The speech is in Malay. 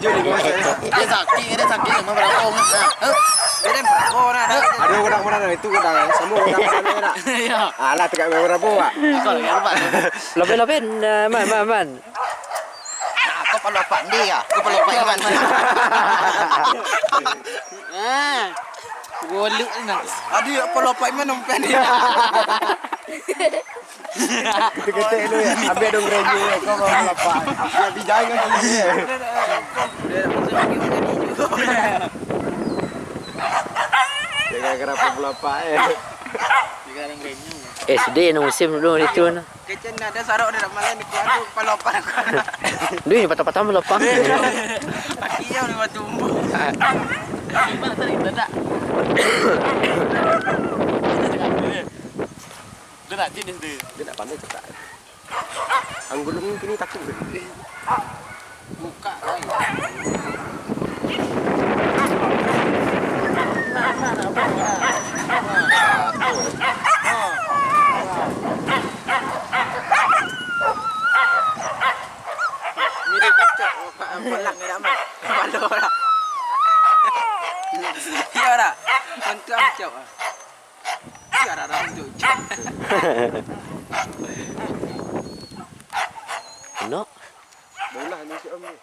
Dia sakit sama berapong. Dia berapong nah. Ada udang mana itu udang semua udang mana nak? Ya. Alah tegak berapa Pak? Kalau yang lupa. Lebih-lebih man. Aku pelopak dia. Aku pelopak man. Ah. Goluk ni. Aduh pelopak man umpan dia. Ketek lu ya. Ambil dong reju kau mau apa? Ya bijai kan dia. Jangan kerap pelapa Sekarang reju. SD no musim dulu itu na. Kecen ada sarok dia malah ni kuat pelopak. Dulu ni patah-patah melopang. Iya ni batu umbu. Mana tadi tak? Dia nak jenis dia. Dia nak pandai cetak. Anggulung kini takut. Buka lagi. Mirip kecok. Pelak ni dah mat. Balok dah. Ya dah. Untuk kecok. Ya dah untuk kecok. No. Bola ni si Om ni.